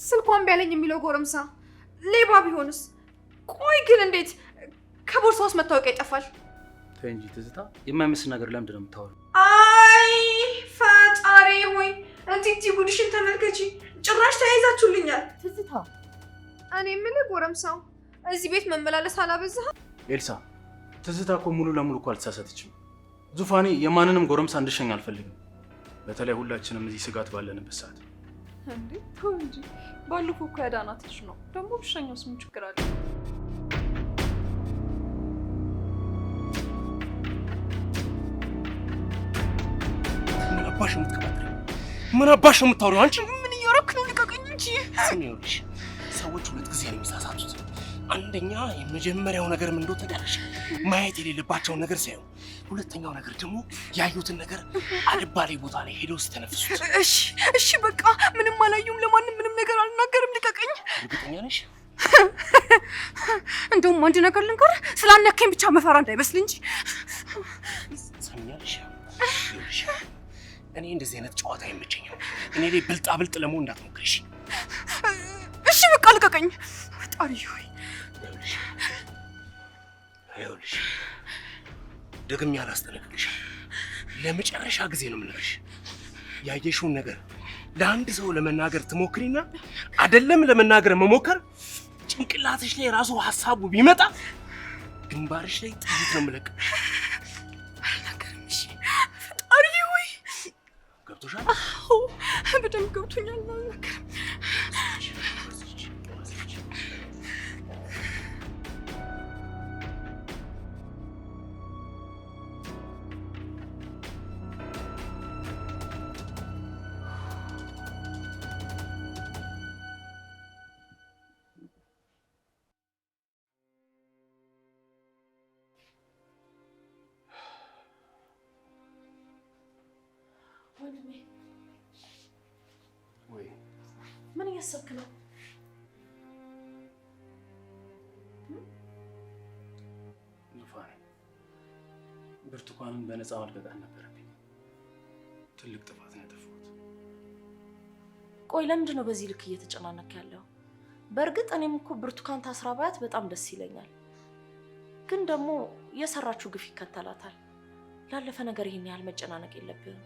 ስልኳን ቢያለኝ የሚለው ጎረምሳ ሌባ ቢሆንስ? ቆይ ግን እንዴት ከቦርሳው ውስጥ መታወቂያ ይጠፋል? ተይ እንጂ ትዝታ፣ የማይመስል ነገር ለምንድን ነው የምታወሪው? አይ ፈጣሪ ሆይ እንቲቲ ጉድሽን ተመልከቺ። ጭራሽ ተያይዛችሁልኛል። ትዝታ፣ እኔ ምን ጎረምሳው እዚህ ቤት መመላለስ አላበዛህ? ኤልሳ፣ ትዝታ እኮ ሙሉ ለሙሉ እኮ አልተሳሳተችም። ዙፋኔ የማንንም ጎረምሳ እንድሸኝ አልፈልግም። በተለይ ሁላችንም እዚህ ስጋት ባለንበት ሰዓት። እንዴ ተው እንጂ፣ ባለፈው እኮ ያዳናት ልጅ ነው። ደግሞ ብሸኛውስ ምን ችግር አለ? ምን አባሽ የምታወሪው አንቺ? ምን እያደረክ ነው? ልቀቀኝ እንጂ። ስሚውልሽ፣ ሰዎች ሁለት ጊዜ ነው የሚሳሳቱት። አንደኛ የመጀመሪያው ነገር ምን እንደሆነ ታውቂያለሽ? ማየት የሌለባቸውን ነገር ሳይሆን፣ ሁለተኛው ነገር ደግሞ ያዩትን ነገር አልባሌ ቦታ ላይ ሄደው ሲተነፍሱት። እሺ በቃ ምንም አላዩም። ለማንም ምንም ነገር አልናገርም። ልቀቀኝ። እርግጠኛ ነሽ? እንደውም አንድ ነገር ልንገርህ፣ ስላነከኝ ብቻ መፈራ እንዳይመስል እንጂ። ሰሚኛለሽ? እኔ እንደዚህ አይነት ጨዋታ አይመቸኝም። እኔ ላይ ብልጣ ብልጥ ለመሆን እንዳትሞክሪ። እሺ በቃ ልቀቀኝ። ፈጣሪ ሆይ ይኸውልሽ፣ ደግሜ አላስጠነቅቅሽ። ለመጨረሻ ጊዜ ነው የምነግርሽ። ያየሽውን ነገር ለአንድ ሰው ለመናገር ትሞክሪና አይደለም ለመናገር መሞከር ጭንቅላትሽ ላይ ራሱ ሐሳቡ ቢመጣ ግንባርሽ ላይ ጥይት ነው የምለቅብሽ። ገብቶሻል? አዎ በደንብ ገብቶኛል። አልናገርም። ወንድሜ ወይ ምን እያሰብክ ነው? ዙፋኔ፣ ብርቱካንን በነፃ መልቀቅ አልነበረብኝ። ትልቅ ጥፋት ነው ያጠፋሁት። ቆይ ለምንድን ነው በዚህ ልክ እየተጨናነክ ያለው? በእርግጥ እኔም እኮ ብርቱካን ታስራ ባያት በጣም ደስ ይለኛል። ግን ደግሞ የሰራችው ግፍ ይከተላታል። ላለፈ ነገር ይሄን ያህል መጨናነቅ የለብህም።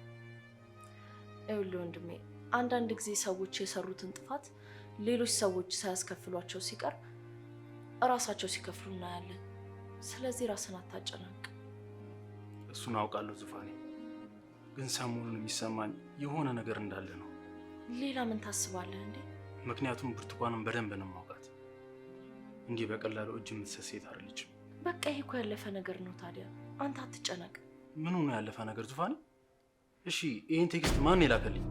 ይኸውልህ ወንድሜ፣ አንዳንድ ጊዜ ሰዎች የሰሩትን ጥፋት ሌሎች ሰዎች ሳያስከፍሏቸው ሲቀር እራሳቸው ሲከፍሉ እናያለን። ስለዚህ ራስን አታጨናንቅ። እሱን አውቃለሁ ዙፋኔ፣ ግን ሰሞኑን የሚሰማኝ የሆነ ነገር እንዳለ ነው። ሌላ ምን ታስባለህ እንዴ? ምክንያቱም ብርቱካንን በደንብ ነው የማውቃት። እንዲህ በቀላሉ እጅ የምትሰጥ ሴት አይደለችም። በቃ ይሄ እኮ ያለፈ ነገር ነው። ታዲያ አንተ አትጨነቅ። ምኑ ነው ያለፈ ነገር ዙፋኔ? እሺ ይሄን ቴክስት ማን የላከልኝ?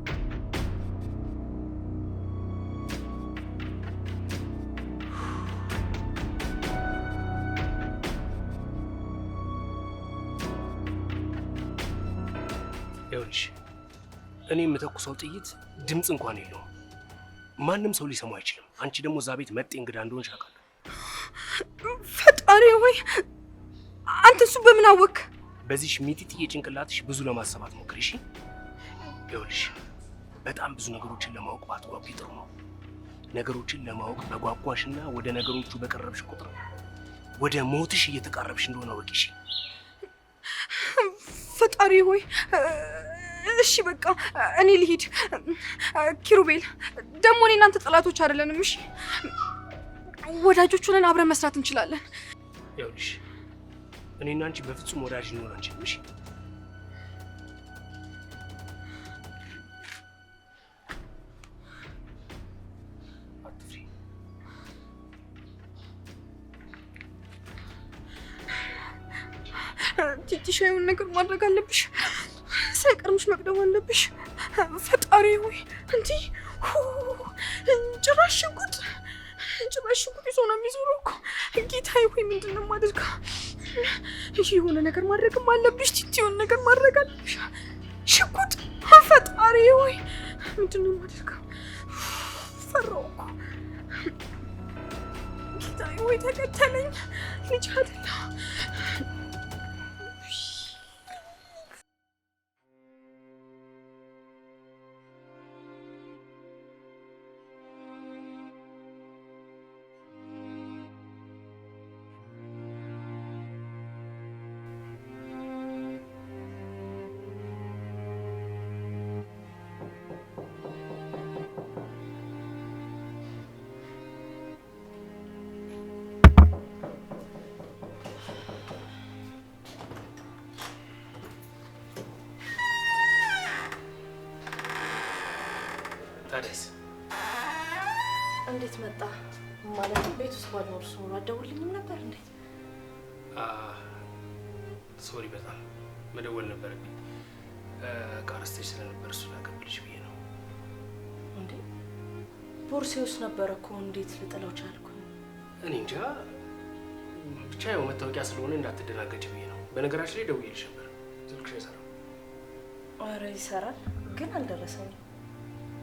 ይኸውልሽ፣ እኔ የምተኩሰው ጥይት ድምፅ እንኳን የለውም። ማንም ሰው ሊሰማው አይችልም። አንቺ ደግሞ እዛ ቤት መጤ እንግዳ እንደሆንሽ አውቃለሁ። ፈጣሪ ሆይ አንተ እሱ በምን አወክ? በዚህ ሚጢጥዬ ጭንቅላትሽ ብዙ ለማሰባት ሞክሪ። እሺ ይኸውልሽ፣ በጣም ብዙ ነገሮችን ለማወቅ ባትጓጉ ጥሩ ነው። ነገሮችን ለማወቅ በጓጓሽና ወደ ነገሮቹ በቀረብሽ ቁጥር ወደ ሞትሽ እየተቃረብሽ እንደሆነ ወቂ። እሺ ፈጣሪ ሆይ እሺ በቃ እኔ ልሂድ። ኪሩቤል ደግሞ እኔ እናንተ ጠላቶች አይደለንም። እሺ ወዳጆች ሆነን አብረን መስራት እንችላለን። ይኸውልሽ እኔና አንቺ በፍጹም ወዳጅ ልንሆን አንችልም። እሺ አትፍሪ። ቲቲሻ የሆነ ነገር ማድረግ አለብሽ። ሳይቀርምሽ መቅደም አለብሽ። ፈጣሪ ሆይ እንዴ ጭራሽ ሽጉጥ ይዞ ነው የሚዞረው እኮ። ጌታዬ ሆይ ምንድን ነው የማደርገው? የሆነ ነገር ማድረግም አለብሽ ቲቲ፣ የሆነ ነገር ማድረግ አለብሽ። ሽጉጥ! ፈጣሪ ሆይ ምንድን ነው የማደርገው? ፈራሁ እኮ። ጌታዬ ሆይ ተከተለኝ፣ ልጅ አይደለሁ። ታዲያስ እንዴት መጣ? ማለት ቤት ውስጥ ባልኖርስ ኖሮ አትደውልልኝም ነበር እንዴ? ሶሪ፣ በጣም መደወል ነበረብኝ። ቃረስተሽ ስለነበር እሱ ላቀብልሽ ብዬ ነው። እንዴ ቦርሴ ውስጥ ነበረ እኮ እንዴት ልጥለው ቻልኩ? እኔ እንጃ፣ ብቻ ያው መታወቂያ ስለሆነ እንዳትደናገጭ ብዬ ነው። በነገራችን ላይ ደውዬልሽ ነበር፣ ስልክሽ አይሰራም። ኧረ ይሰራል፣ ግን አልደረሰኝም።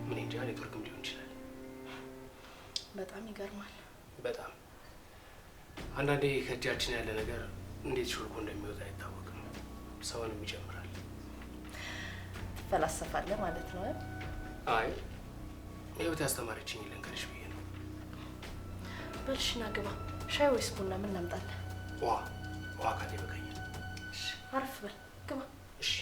ምን እንጃ፣ ኔትወርክም ሊሆን ይችላል። በጣም ይገርማል። በጣም አንዳንዴ ከእጃችን ያለ ነገር እንዴት ሾልኮ እንደሚወጣ አይታወቅም። ሰውንም ይጨምራል። ትፈላሰፋለህ ማለት ነው? አይ ህይወት ያስተማረችኝ ልንገርሽ ብዬ ነው። በልሽና ግባ። ሻይ ወይስ ቡና? ምን ላምጣልህ? ውሃ ካቴ በቀኝ። አረፍ በል ግባ። እሺ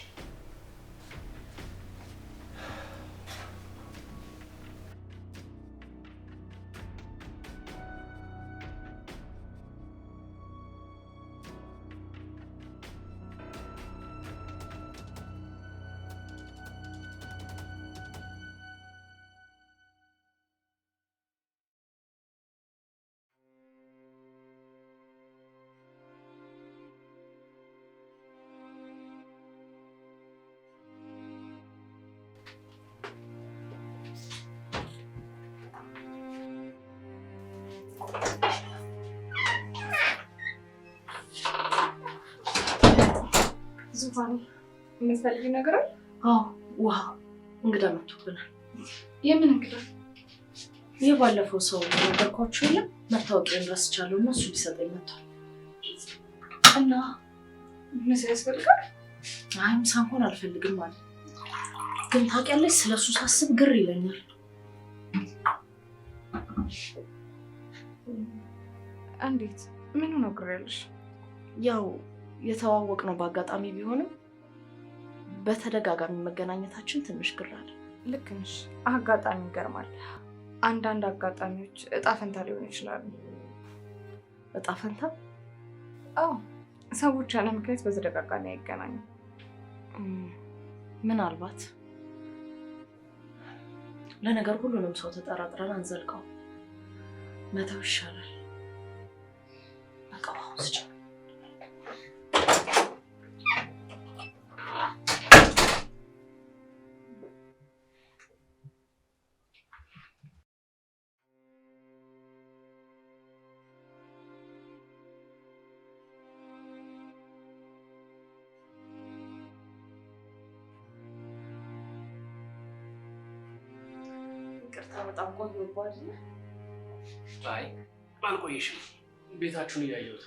ዙፋኔ የምትፈልጊው ነገር አለ? አዎ ውሃ። እንግዳ መጥቶብናል። የምን እንግዳ? የባለፈው ሰው ነገርኳችሁ የለም? መታወቂያን ረስቻለሁ እና እሱ ሊሰጠኝ መጥቷል። እና ምሳ ያስፈልጋል? አይ ምሳ እንኳን አልፈልግም ማለት ግን ታውቂያለሽ፣ ስለሱ ሳስብ ግር ይለኛል። እንዴት? ምን ነው ግር ያለሽ? ያው የተዋወቅ ነው በአጋጣሚ ቢሆንም በተደጋጋሚ መገናኘታችን ትንሽ ግር አለ። ልክ ነሽ። አጋጣሚ ይገርማል። አንዳንድ አጋጣሚዎች እጣ ፈንታ ሊሆኑ ይችላሉ። እጣ ፈንታ? አዎ፣ ሰዎች ያለ ምክንያት በተደጋጋሚ አይገናኙም። ምናልባት ለነገር ሁሉንም ሰው ተጠራጥረን አንዘልቀው፣ መተው ይሻላል። በቃ ውስጥ ይቅርታ በጣም ቆየሁባት። አይ አልቆየሽም፣ ቤታችሁን እያየሁት።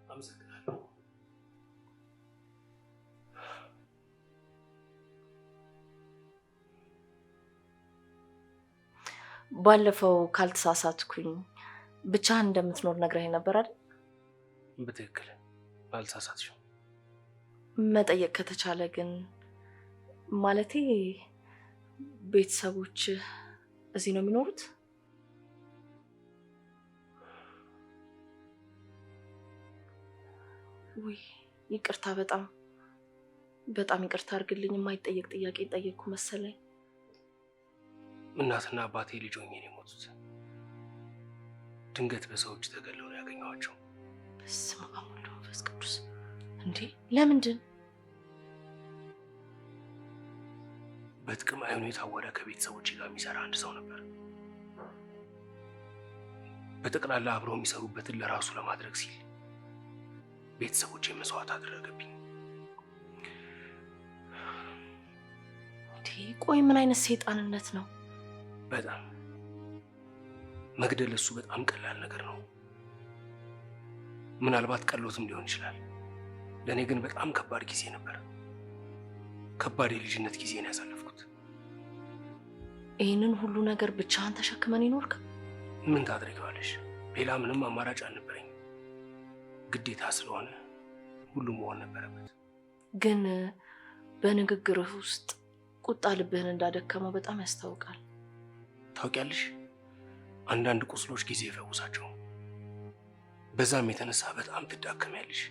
አመሰግናለሁ። ባለፈው ካልተሳሳትኩኝ ብቻህን እንደምትኖር ነግረኸኝ ነበር አይደል? በትክክል አልተሳሳትሽም። መጠየቅ ከተቻለ ግን ማለቴ ቤተሰቦች እዚህ ነው የሚኖሩት? ውይ ይቅርታ፣ በጣም በጣም ይቅርታ አድርግልኝ። የማይጠየቅ ጥያቄ ጠየቅኩ መሰለኝ። እናትና አባቴ ልጅ ሆኜ ነው የሞቱት። ድንገት በሰዎች ተገለው ነው ያገኘኋቸው። በስመ አብ ወወልድ ወመንፈስ ቅዱስ። እንዴ ለምንድን? በጥቅም አይኑ የታወረ ከቤተሰቦች ጋር የሚሰራ አንድ ሰው ነበር። በጠቅላላ አብረው የሚሰሩበትን ለራሱ ለማድረግ ሲል ቤተሰቦቼ መስዋዕት አደረገብኝ። ቆይ ምን አይነት ሰይጣንነት ነው? በጣም መግደል እሱ በጣም ቀላል ነገር ነው። ምናልባት ቀሎትም ሊሆን ይችላል። ለእኔ ግን በጣም ከባድ ጊዜ ነበር። ከባድ የልጅነት ጊዜን ያሳለፍኩት። ይህንን ሁሉ ነገር ብቻህን ተሸክመን ይኖርክ? ምን ታድርጊዋለሽ? ሌላ ምንም አማራጭ አልነበረኝ። ግዴታ ስለሆነ ሁሉም መሆን ነበረበት። ግን በንግግርህ ውስጥ ቁጣ ልብህን እንዳደከመው በጣም ያስታውቃል። ታውቂያለሽ፣ አንዳንድ ቁስሎች ጊዜ ይፈውሳቸው። በዛም የተነሳ በጣም ትዳከሚያለሽ።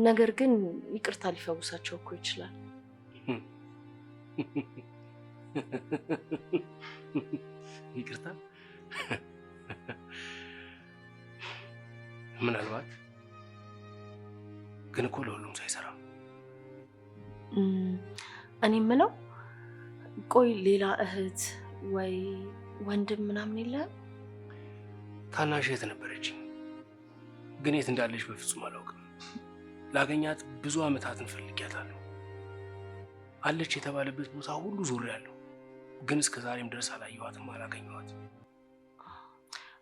ነገር ግን ይቅርታ ሊፈውሳቸው እኮ ይችላል። ይቅርታ ምናልባት ግን እኮ ለሁሉም ሳይሰራ እኔ የምለው ቆይ ሌላ እህት ወይ ወንድም ምናምን የለም? ታናሽ እህት ነበረችኝ፣ ግን የት እንዳለች በፍጹም አላውቅም። ላገኛት ብዙ ዓመታትን ፈልጊያታለሁ። አለች የተባለበት ቦታ ሁሉ ዞሬያለሁ፣ ግን እስከ ዛሬም ድረስ አላየኋትም፣ አላገኘኋትም።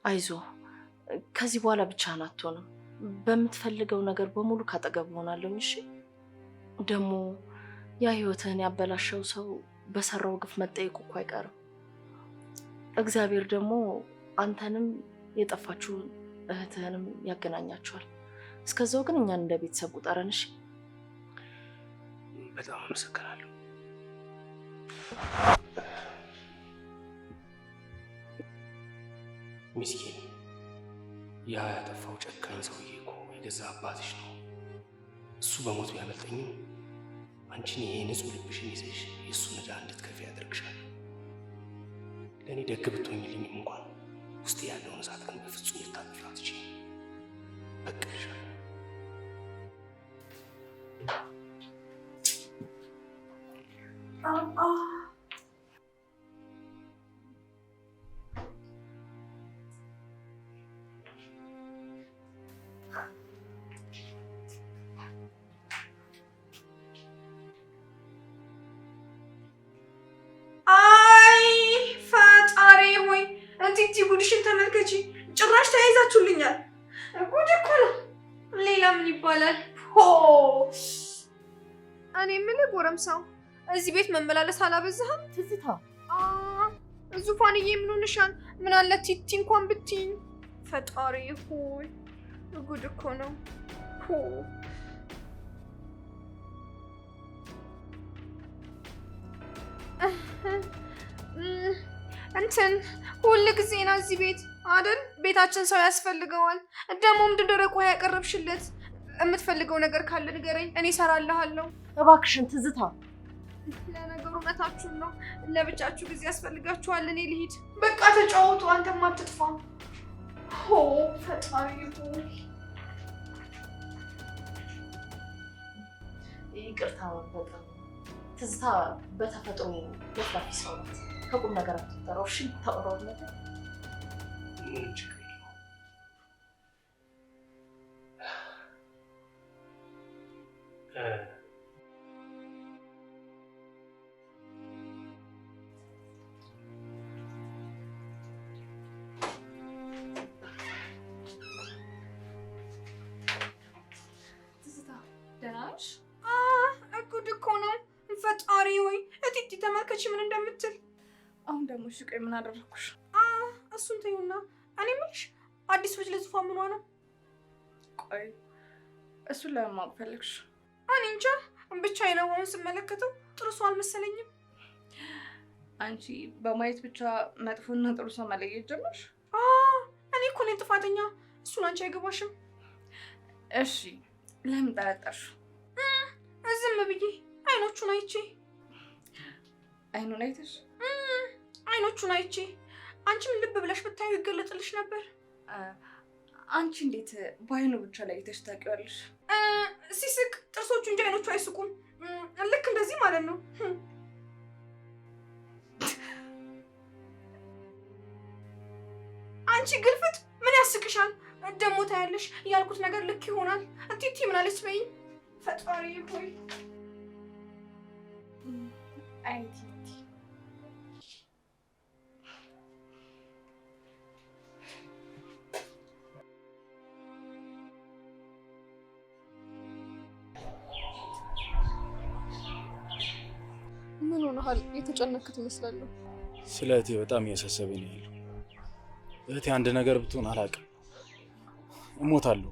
አይዞ፣ ከዚህ በኋላ ብቻህን አትሆንም። በምትፈልገው ነገር በሙሉ ካጠገብ ሆናለሁ። እሺ? ደግሞ ያ ህይወትህን ያበላሸው ሰው በሰራው ግፍ መጠየቁ እኮ አይቀርም። እግዚአብሔር ደግሞ አንተንም የጠፋችውን እህትህንም ያገናኛቸዋል። እስከዛው ግን እኛን እንደ ቤተሰብ ቁጠረን። እሺ? በጣም አመሰግናለሁ። ምስኪን፣ ያ ያጠፋው ጨካኝ ሰውዬ እኮ የገዛ አባትሽ ነው። እሱ በሞቱ ቢያመልጠኝም አንቺን ይሄ ንጹህ ልብሽን ይዘሽ የእሱን ዕዳ እንድትከፊ ያደርግሻል። ለእኔ ደግ ብትሆኝልኝም እንኳን ውስጥ ያለውን እሳት ግን በፍጹም ልታጠፊው አትችይም። በቃሻል። ጉድሽን ተመልከቺ። ጭራሽ ተያይዛችሁልኛል። ጉድ እኮ ነው። ሌላ ምን ይባላል? እኔ የምልህ ጎረምሳው፣ እዚህ ቤት መመላለስ አላበዛህም? ትዝታ፣ ዙፋንዬ ምን ሆነሻል? ምን አለ ቲቲ እንኳን ብትይኝ። ፈጣሪ ሆይ ጉድ እኮ ነው። እንትን ሁል ጊዜ ና እዚህ ቤት አይደል? ቤታችን ሰው ያስፈልገዋል። ደግሞ ምንድን ደረቅ ውሃ ያቀረብሽለት? የምትፈልገው ነገር ካለ ንገረኝ፣ እኔ እሰራልሃለሁ። እባክሽን ትዝታ። ለነገሩ እውነታችሁን ነው። ለብቻችሁ ጊዜ ያስፈልጋችኋል። እኔ ልሂድ። በቃ ተጫወቱ፣ አንተም አትጥፋ። ፈጣሪ ሆይ ይቅርታ። በጣም ትዝታ በተፈጥሮ ለፍላፊ ሰው ናት። ከቁም ነገር አትጠራው። እሺ? ታወራው ነገር ምን ችግር የለውም። ትዝታ ደህና ነሽ? ጉድ እኮ ነው። ፈጣሪ ወይ እቲቲ ተመልከች ምን እንደምትል። አሁን ደግሞ እሺ፣ ቆይ ምን አደረኩሽ? እሱን ተይውና እኔ የምልሽ አዲስ ልጅ ለዙፋን ምኗ ነው? ቆይ እሱን ለምን ማወቅ ፈለግሽ? እኔ እንጃ ብቻ የነዋውን ስመለከተው ጥሩ ሰው አልመሰለኝም። አንቺ በማየት ብቻ መጥፎና ጥሩ ሰው መለየት ጀመርሽ? እኔ እኮ ነኝ ጥፋተኛ። እሱን አንቺ አይገባሽም። እሺ ለምን ጠረጠርሽ? ዝም ብዬ አይኖቹን አይቼ። አይኑን አይተሽ? አይኖቹን አይቼ። አንቺም ልብ ብለሽ ብታዩ ይገለጥልሽ ነበር። አንቺ እንዴት በአይኑ ብቻ ላይ አይተሽ ታውቂዋለሽ? ሲስቅ ጥርሶቹ እንጂ አይኖቹ አይስቁም። ልክ እንደዚህ ማለት ነው። አንቺ ግልፍጥ ምን ያስቅሻል? ደግሞ ታያለሽ ያልኩት ነገር ልክ ይሆናል። እቲቲ ምን አለች በይኝ። ፈጣሪ ሆይ አይ ቲቲ ምን ሆነሃል? የተጨነቅክ ትመስላለህ። ስለ እህቴ በጣም እያሳሰበኝ ነው ያለው። እህቴ አንድ ነገር ብትሆን አላውቅም፣ እሞታለሁ።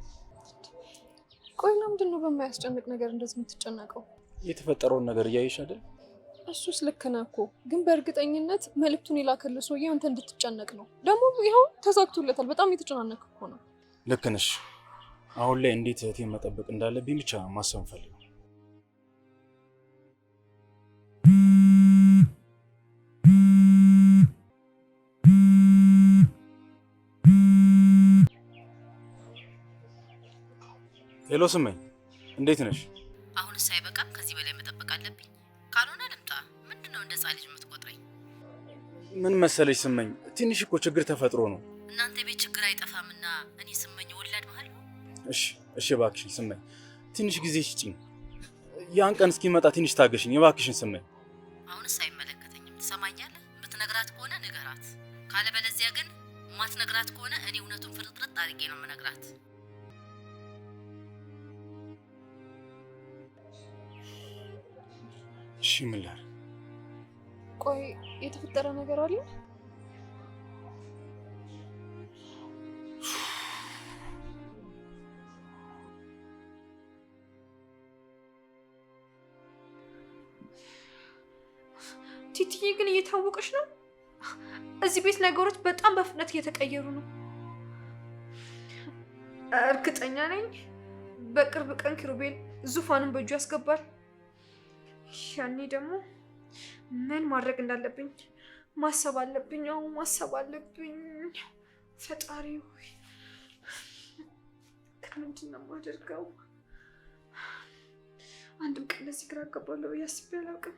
ቆይ ለምንድን ነው በማያስጨንቅ ነገር እንደዚህ የምትጨነቀው? የተፈጠረውን ነገር እያየሽ አይደል? እሱስ ልክ ነህ እኮ፣ ግን በእርግጠኝነት መልዕክቱን የላከልህ ሰውዬ አንተ እንድትጨነቅ ነው። ደግሞ ይኸው ተሳክቶለታል። በጣም የተጨናነቅ እኮ ነው። ልክ ነሽ። አሁን ላይ እንዴት እህቴን መጠበቅ እንዳለብኝ ብቻ ማሰብ ፈልገው። ሄሎ ስመኝ፣ እንዴት ነሽ? አሁንስ አይበቃም? ከዚህ በላይ መጠበቅ አለብኝ? ካልሆነ ልምጣ። ምንድነው እንደ ሕፃን ልጅ የምትቆጥረኝ? ምን መሰለሽ ስመኝ፣ ትንሽ እኮ ችግር ተፈጥሮ ነው። እናንተ ቤት ችግር አይጠፋምና እኔ ስመኝ ወላድ መሀል ነው። እሺ እባክሽን ስመኝ፣ ትንሽ ጊዜ ስጪኝ። ያን ቀን እስኪመጣ ትንሽ ታገሽኝ እባክሽን ስመኝ። አሁንስ አይመለከተኝም። ትሰማኛለህ? የምትነግራት ከሆነ ንገራት፣ ካለበለዚያ ግን ማትነግራት ከሆነ እኔ እውነቱን ፍርጥርጥ አድርጌ ነው የምነግራት። እሺ ምን ላድርግ? ቆይ የተፈጠረ ነገር አለ? ቲቲዬ ግን እየታወቀች ነው። እዚህ ቤት ነገሮች በጣም በፍጥነት እየተቀየሩ ነው። እርግጠኛ ነኝ በቅርብ ቀን ኪሩቤል ዙፋኑን በእጁ ያስገባል። ያኔ ደግሞ ምን ማድረግ እንዳለብኝ ማሰብ አለብኝ። ማሰብ አለብኝ። ፈጣሪ ሆይ ምንድን ነው የማደርገው? አንድም ቀን ለዚህ ግራ አጋባለሁ ብዬ አስቤ አላውቅም።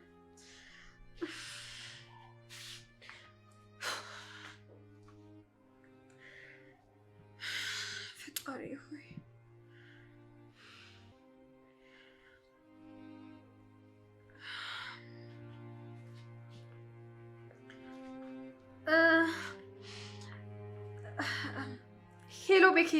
ፈጣሪ ሆይ ሄሎ ቤኪ።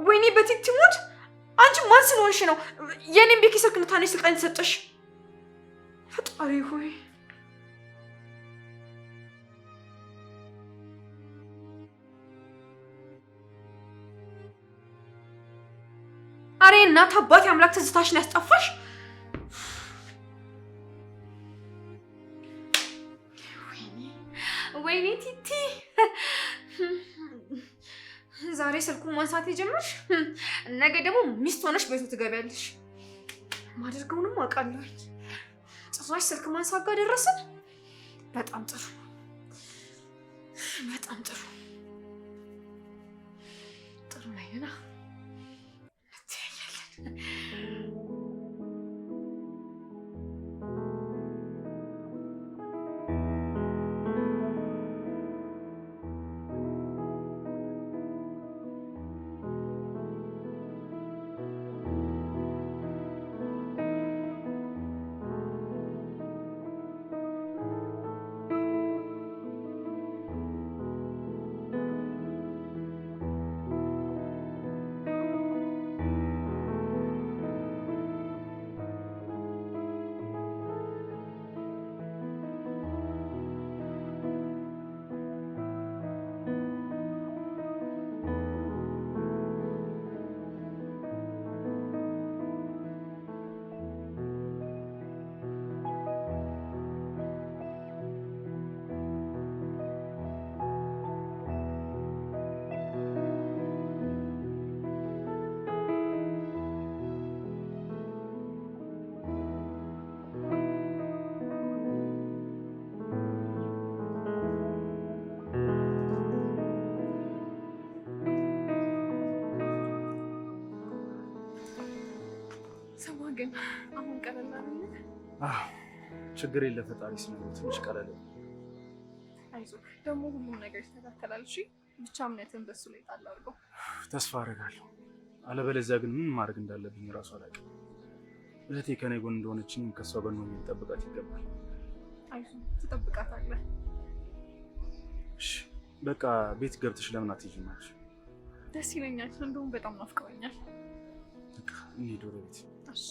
ወይኔ በቲቲ ሙድ! አንቺ ማን ስለሆንሽ ነው የኔን ቤኪ ስልክ እንድታነሺ ስልጣን የተሰጠሽ? ፈጣሪ ሆይ አሬ እናት አባቴ አምላክ ትዝታሽን ያስጠፋሽ። ወይኔ ቲቲ ዛሬ ስልኩን ማንሳት የጀመርሽ፣ ነገ ደግሞ ሚስት ሆነሽ ቤቱ ትገቢያለሽ። ማደርገውንም አውቃለሁ። ጭራሽ ስልክ ማንሳት ጋር ደረስን። በጣም ጥሩ፣ በጣም ጥሩ ጥሩ ነይና ግን አሁን ቀለል አይደል? ችግር የለ ፈጣሪ ስለሆነ ትንሽ ቀለል። አይዞህ ደግሞ ሁሉም ነገር ይስተካከላል። እሺ ብቻ እምነትን በሱ ላይ ጣል አድርገው። ተስፋ አደርጋለሁ። አለበለዚያ ግን ምን ማድረግ እንዳለብኝ እራሱ አላውቅም። እህቴ ከኔ ጎን እንደሆነች እኔም ከሷ ጎን ሆኜ ልጠብቃት ይገባል። አይዞህ ትጠብቃታለህ። እሺ በቃ ቤት ገብተሽ ለምን አትሄጂም አልሽ? ደስ ይለኛል። እንደውም በጣም ናፍቀኸኛል። በቃ እንሂድ ወደ ቤት። እሺ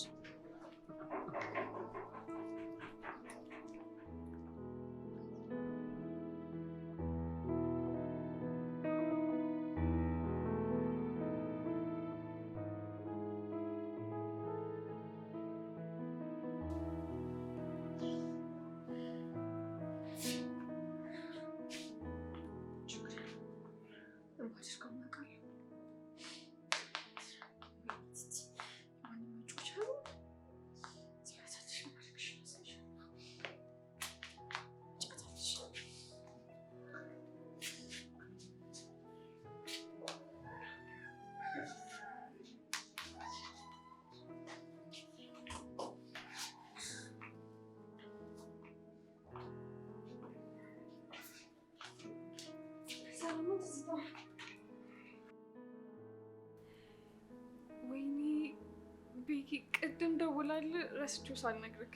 ቤኪ ቅድም ደውላልህ ረስቼው ሳልነግርህ።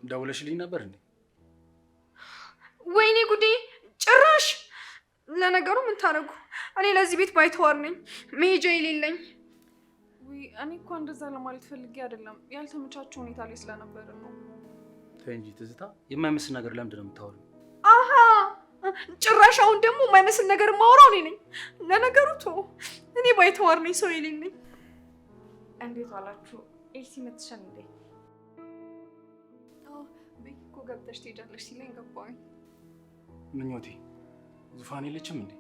ደውለሽልኝ ነበር እንዴ? ወይኔ ጉዴ! ጭራሽ። ለነገሩ ምን ታደርጉ፣ እኔ ለዚህ ቤት ባይተዋር ነኝ፣ መሄጃ የሌለኝ። ውይ እኔ እኮ እንደዛ ለማለት ፈልጌ አይደለም፣ ያልተመቻቸው ሁኔታ ላይ ስለነበር ነው። ተይ እንጂ ትዝታ፣ የማይመስል ነገር ለምንድን ነው የምታወሪው? አሀ ጭራሽ አሁን ደግሞ የማይመስል ነገር የማወራው እኔ ነኝ። ለነገሩ እኔ ባይተዋር ነኝ፣ ሰው የሌለኝ። እንዴት ዋላችሁ? ኤልሲ መጥተሻል እንዴ? ቤኪ እኮ ገብተሽ ትሄጃለሽ ሲለኝ ገባሁኝ። ምኞቴ ዙፋን የለችም እንዴ?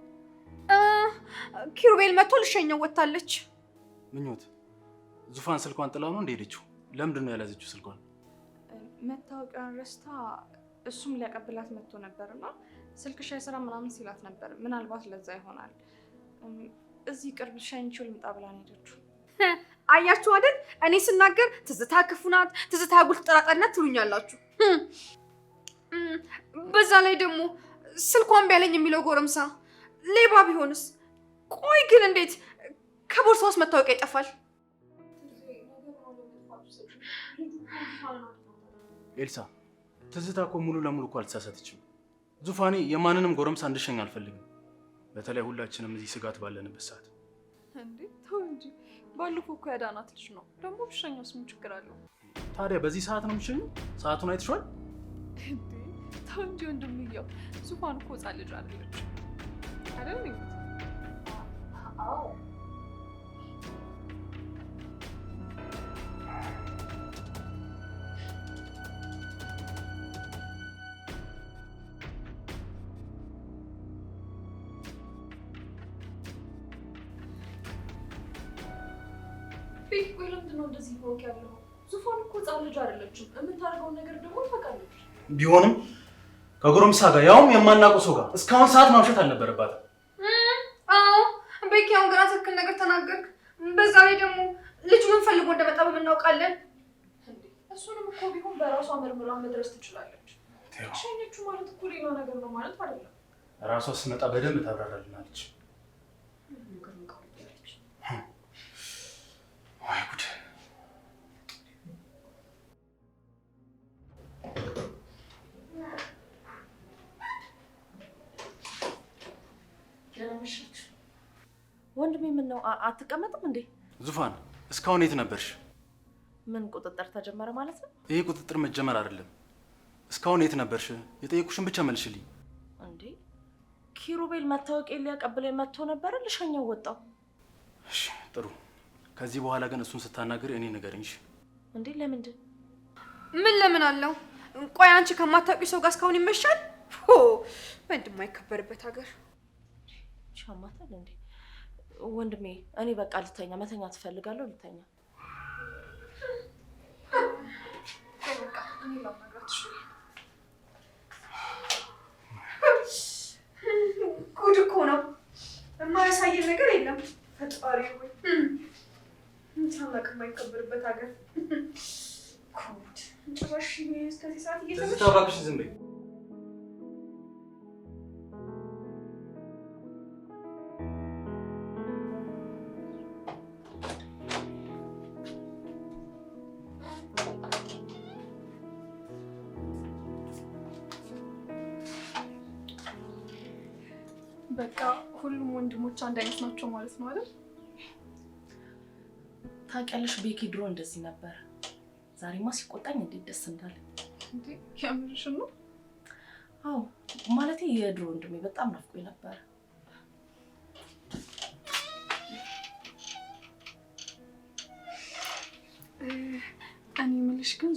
ኪሩቤል መጥቶ ልሸኘው ወጥታለች። ምኞት ዙፋን ስልኳን ጥላው ነው እንደ ሄደችው? ለምንድን ነው ያልያዘችው ስልኳን? መታወቂያን ረስታ እሱም ሊያቀብላት መጥቶ ነበርና ስልክሽ አይሰራ ምናምን ሲላት ነበር። ምናልባት ለዛ ይሆናል። እዚህ ቅርብ ሸኝቼው ልምጣ ብላ ነው ሄደችው። አያችሁ አይደል? እኔ ስናገር ትዝታ ክፉ ናት፣ ትዝታ ጉል ተጠራጣሪነት ትሉኛላችሁ። በዛ ላይ ደግሞ ስልኳን ቢያለኝ የሚለው ጎረምሳ ሌባ ቢሆንስ? ቆይ ግን እንዴት ከቦርሳ ውስጥ መታወቂያ ይጠፋል? ኤልሳ ትዝታ እኮ ሙሉ ለሙሉ እኮ አልተሳሳተችም። ዙፋኔ የማንንም ጎረምሳ እንድሸኝ አልፈልግም። በተለይ ሁላችንም እዚህ ስጋት ባለንበት ሰዓት። እንዴ ተው እንጂ፣ ባለፈው እኮ ያዳናት ልጅ ነው። ደግሞ ብሸኛውስ ምን ችግር አለው? ታዲያ በዚህ ሰዓት ነው የምትሸኘው? ሰዓቱን አይተሽዋል? እንዴ ተው እንጂ ወንድምየው፣ ዙፋን እኮ ሕፃን ልጅ አይደለች አይደል? አዎ ቆይ ለምንድን ነው እንደዚህ ሆንክ ያለው? ዙፋን እኮ ሕፃን ልጅ አይደለችም። የምታደርገውን ነገር ደግሞ ታውቃለች። ቢሆንም ከጎረምሳ ጋር ያውም የማናውቀው ሰው ጋር እስካሁን ሰዓት ማምሸት አልነበረባትም። አዎ ቤኪ፣ አሁን ግራ ትክክል ነገር ተናገርክ። በዛ ላይ ደግሞ ልጁ ምን ፈልጎ እንደመጣ በምናውቃለን። እሱንም እኮ ቢሆን በራሷ መርምራ መድረስ ትችላለች። ሸኘችው ማለት እኮ ሌላ ነገር ነው ማለት አይደለም። ራሷ ስመጣ በደንብ ታብራራልናለች። ወይ ጉድ! ወንድሜ ምን ነው አትቀመጥም እንዴ? ዙፋን እስካሁን የት ነበርሽ? ምን ቁጥጥር ተጀመረ ማለት ነው? ይሄ ቁጥጥር መጀመር አይደለም። እስካሁን የት ነበርሽ? የጠየቁሽን ብቻ መልሽልኝ። እንዴ ኪሩቤል መታወቂያ ሊያቀብለኝ መጥቶ ነበር፣ ልሸኘው ወጣው። እሺ ጥሩ። ከዚህ በኋላ ግን እሱን ስታናግር እኔ ንገረኝ። እንዴ ለምንድን? ምን ለምን አለው? ቆይ አንቺ ከማታውቂው ሰው ጋር እስካሁን ይመሻል? ወንድም አይከበርበት ሀገር ሻማታል እንዴ? ወንድሜ እኔ በቃ ልተኛ፣ መተኛ ትፈልጋለሁ፣ ልተኛ። ጉድ እኮ ነው። የማያሳየን ነገር የለም። ፈጣሪ ወይ ታላቅ የማይከበርበት ሀገር። ጉድ! ጭራሽ እስከዚህ ሰዓት እየተመሸ። እባክሽ ዝም በይ። በቃ ሁሉም ወንድሞች አንድ አይነት ናቸው ማለት ነው አይደል? ታውቂያለሽ ቤኪ ድሮ እንደዚህ ነበር። ዛሬማ ሲቆጣኝ እንዴት ደስ እንዳለ። እንዴ ያምርሽን ነው? አዎ ማለቴ የድሮ ወንድሜ በጣም ናፍቆኝ ነበር። እኔ የምልሽ ግን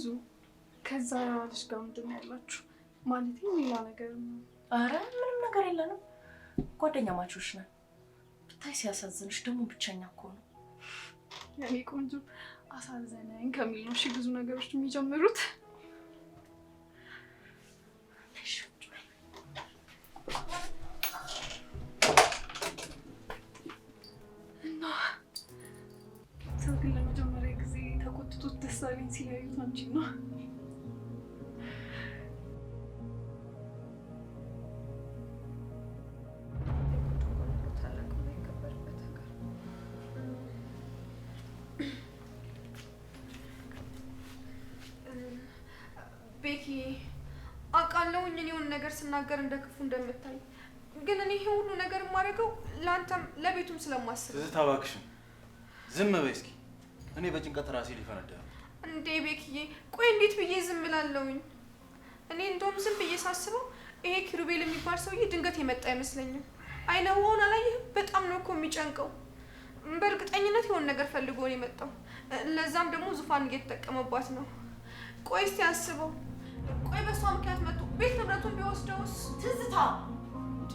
ከዛ ልጅ ጋር ምንድን ነው ያላችሁ? ማለቴ ሌላ ነገር ነው? አረ ምንም ነገር የለንም፣ ጓደኛ ማቾች ነን። ብታይ ሲያሳዝንሽ ደግሞ ብቸኛ እኮ ነው። እኔ ቆንጆ አሳዘነኝ ከሚል ነው እሺ ብዙ ነገሮች የሚጀምሩት። እና ሰው ግን ለመጀመሪያ ጊዜ ተቆጥቶት ደስ አለኝ ሲለያዩት አንቺ ነው። እኔ የሆነ ነገር ስናገር እንደ ክፉ እንደምታይ። ግን እኔ ይሄ ሁሉ ነገር የማደርገው ለአንተም ለቤቱም ስለማስብ። ትዝታ እባክሽን ዝም በይ እስኪ። እኔ በጭንቀት ራሴ ሊፈነዳ ነው። እንዴ ቤክዬ፣ ቆይ እንዴት ብዬ ዝም እላለሁኝ? እኔ እንደውም ዝም ብዬ ሳስበው ይሄ ኪሩቤል የሚባል ሰውዬ ድንገት የመጣ አይመስለኝም። አይነውና ላይ በጣም ነው እኮ የሚጨንቀው። በእርግጠኝነት የሆነ ነገር ፈልጎ ነው የመጣው። ለዛም ደግሞ ዙፋን እየተጠቀመባት ነው። ቆይ እስቲ አስበው። ቆይ በሷ ምክንያት መጥቶ ቤት ንብረቱን ቢወስደውስ? ትዝታ እንዴ